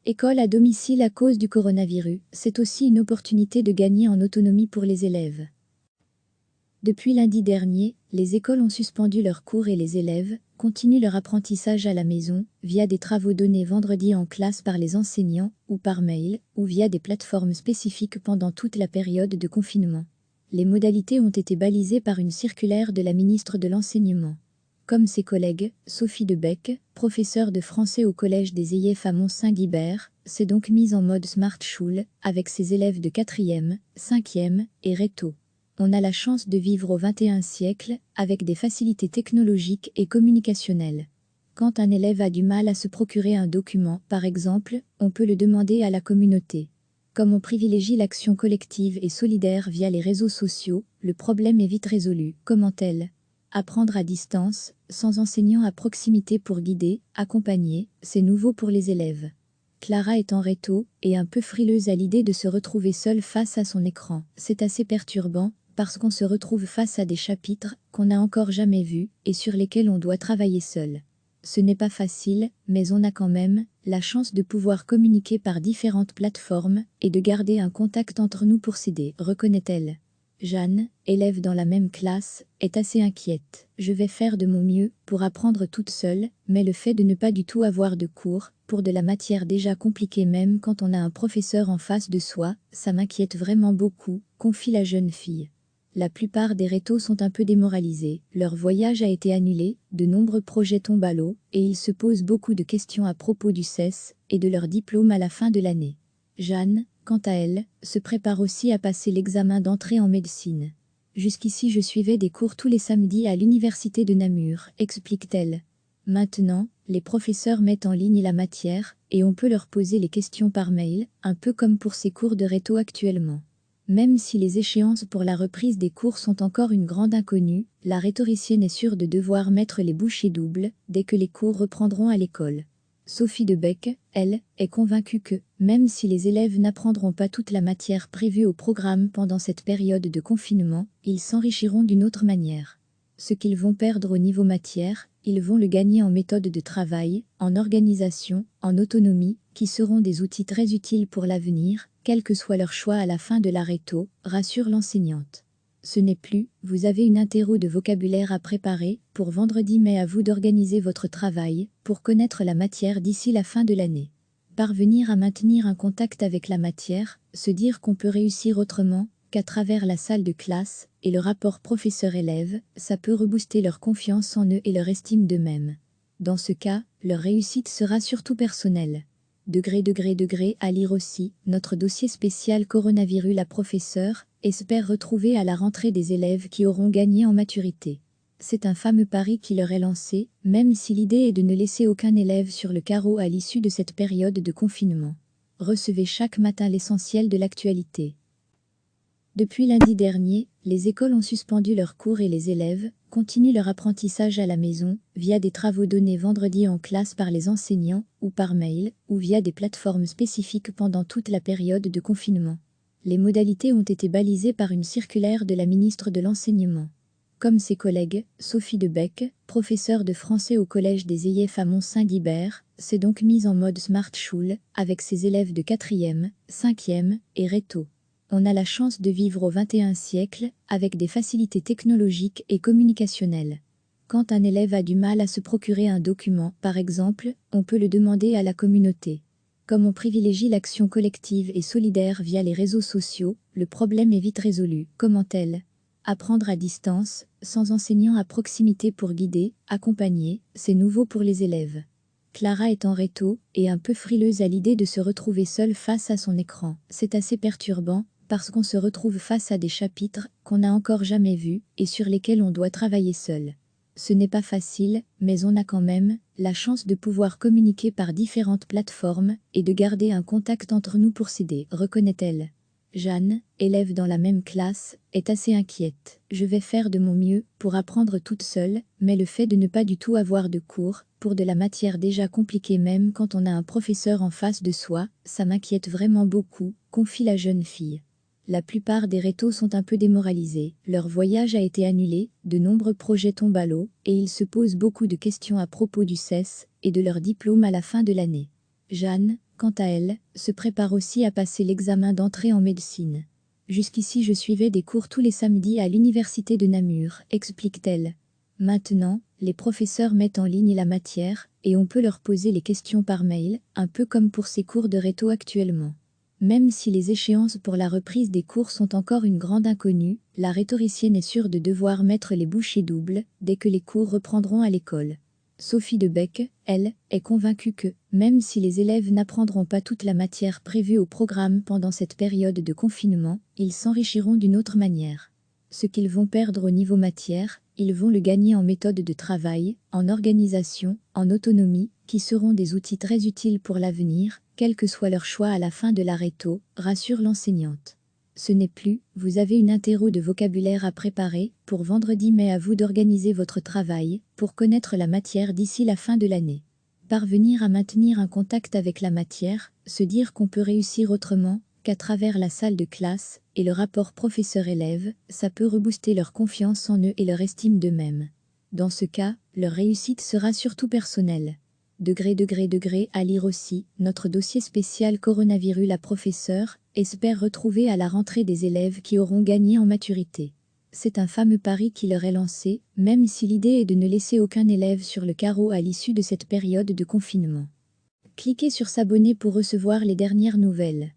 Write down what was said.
École à domicile à cause du coronavirus, c'est aussi une opportunité de gagner en autonomie pour les élèves. Depuis lundi dernier, les écoles ont suspendu leurs cours et les élèves continuent leur apprentissage à la maison, via des travaux donnés vendredi en classe par les enseignants, ou par mail, ou via des plateformes spécifiques pendant toute la période de confinement. Les modalités ont été balisées par une circulaire de la ministre de l'Enseignement. Comme ses collègues, Sophie Debec, professeure de français au collège des EIF à Mont-Saint-Guibert, s'est donc mise en mode Smart Schule, avec ses élèves de 4e, 5e et Réto. On a la chance de vivre au XXIe siècle, avec des facilités technologiques et communicationnelles. Quand un élève a du mal à se procurer un document, par exemple, on peut le demander à la communauté. Comme on privilégie l'action collective et solidaire via les réseaux sociaux, le problème est vite résolu, commente-t-elle. Apprendre à distance, sans enseignant à proximité pour guider, accompagner, c'est nouveau pour les élèves. Clara est en réto, et un peu frileuse à l'idée de se retrouver seule face à son écran. C'est assez perturbant, parce qu'on se retrouve face à des chapitres qu'on n'a encore jamais vus, et sur lesquels on doit travailler seul. Ce n'est pas facile, mais on a quand même la chance de pouvoir communiquer par différentes plateformes, et de garder un contact entre nous pour s'aider, reconnaît-elle. Jeanne, élève dans la même classe, est assez inquiète. Je vais faire de mon mieux pour apprendre toute seule, mais le fait de ne pas du tout avoir de cours, pour de la matière déjà compliquée même quand on a un professeur en face de soi, ça m'inquiète vraiment beaucoup, confie la jeune fille. La plupart des rétos sont un peu démoralisés, leur voyage a été annulé, de nombreux projets tombent à l'eau, et ils se posent beaucoup de questions à propos du CES et de leur diplôme à la fin de l'année. Jeanne, quant à elle, se prépare aussi à passer l'examen d'entrée en médecine. Jusqu'ici je suivais des cours tous les samedis à l'université de Namur, explique-t-elle. Maintenant, les professeurs mettent en ligne la matière, et on peut leur poser les questions par mail, un peu comme pour ces cours de réto actuellement. Même si les échéances pour la reprise des cours sont encore une grande inconnue, la rhétoricienne est sûre de devoir mettre les bouchées doubles dès que les cours reprendront à l'école. Sophie Debec, elle, est convaincue que, même si les élèves n'apprendront pas toute la matière prévue au programme pendant cette période de confinement, ils s'enrichiront d'une autre manière. Ce qu'ils vont perdre au niveau matière, ils vont le gagner en méthode de travail, en organisation, en autonomie, qui seront des outils très utiles pour l'avenir, quel que soit leur choix à la fin de la réto, rassure l'enseignante. Ce n'est plus, vous avez une interro de vocabulaire à préparer, pour vendredi mais à vous d'organiser votre travail, pour connaître la matière d'ici la fin de l'année. Parvenir à maintenir un contact avec la matière, se dire qu'on peut réussir autrement qu'à travers la salle de classe, et le rapport professeur-élève, ça peut rebooster leur confiance en eux et leur estime d'eux-mêmes. Dans ce cas, leur réussite sera surtout personnelle. À lire aussi, notre dossier spécial coronavirus. La professeure espère retrouver à la rentrée des élèves qui auront gagné en maturité. C'est un fameux pari qui leur est lancé, même si l'idée est de ne laisser aucun élève sur le carreau à l'issue de cette période de confinement. Recevez chaque matin l'essentiel de l'actualité. Depuis lundi dernier, les écoles ont suspendu leurs cours et les élèves continuent leur apprentissage à la maison, via des travaux donnés vendredi en classe par les enseignants, ou par mail, ou via des plateformes spécifiques pendant toute la période de confinement. Les modalités ont été balisées par une circulaire de la ministre de l'Enseignement. Comme ses collègues, Sophie Debec, professeure de français au collège des EIF à Mont-Saint-Guibert, s'est donc mise en mode Smart Schule, avec ses élèves de 4e, 5e et Réto. On a la chance de vivre au XXIe siècle, avec des facilités technologiques et communicationnelles. Quand un élève a du mal à se procurer un document, par exemple, on peut le demander à la communauté. Comme on privilégie l'action collective et solidaire via les réseaux sociaux, le problème est vite résolu, commente-t-elle. Apprendre à distance, sans enseignant à proximité pour guider, accompagner, c'est nouveau pour les élèves. Clara est en réto, et un peu frileuse à l'idée de se retrouver seule face à son écran. C'est assez perturbant, parce qu'on se retrouve face à des chapitres qu'on n'a encore jamais vus, et sur lesquels on doit travailler seul. Ce n'est pas facile, mais on a quand même la chance de pouvoir communiquer par différentes plateformes, et de garder un contact entre nous pour s'aider, reconnaît-elle. Jeanne, élève dans la même classe, est assez inquiète. Je vais faire de mon mieux pour apprendre toute seule, mais le fait de ne pas du tout avoir de cours, pour de la matière déjà compliquée même quand on a un professeur en face de soi, ça m'inquiète vraiment beaucoup, confie la jeune fille. La plupart des rétos sont un peu démoralisés, leur voyage a été annulé, de nombreux projets tombent à l'eau, et ils se posent beaucoup de questions à propos du CES et de leur diplôme à la fin de l'année. Jeanne, quant à elle, se prépare aussi à passer l'examen d'entrée en médecine. Jusqu'ici je suivais des cours tous les samedis à l'université de Namur, explique-t-elle. Maintenant, les professeurs mettent en ligne la matière, et on peut leur poser les questions par mail, un peu comme pour ces cours de réto actuellement. Même si les échéances pour la reprise des cours sont encore une grande inconnue, la rhétoricienne est sûre de devoir mettre les bouchées doubles dès que les cours reprendront à l'école. Sophie Debec, elle, est convaincue que, même si les élèves n'apprendront pas toute la matière prévue au programme pendant cette période de confinement, ils s'enrichiront d'une autre manière. Ce qu'ils vont perdre au niveau matière, ils vont le gagner en méthode de travail, en organisation, en autonomie, qui seront des outils très utiles pour l'avenir, quel que soit leur choix à la fin de la réto, rassure l'enseignante. Ce n'est plus, vous avez une interro de vocabulaire à préparer, pour vendredi mais à vous d'organiser votre travail, pour connaître la matière d'ici la fin de l'année. Parvenir à maintenir un contact avec la matière, se dire qu'on peut réussir autrement qu'à travers la salle de classe, et le rapport professeur-élève, ça peut rebooster leur confiance en eux et leur estime d'eux-mêmes. Dans ce cas, leur réussite sera surtout personnelle. Degré à lire aussi, notre dossier spécial coronavirus. La professeure espère retrouver à la rentrée des élèves qui auront gagné en maturité. C'est un fameux pari qui leur est lancé, même si l'idée est de ne laisser aucun élève sur le carreau à l'issue de cette période de confinement. Cliquez sur s'abonner pour recevoir les dernières nouvelles.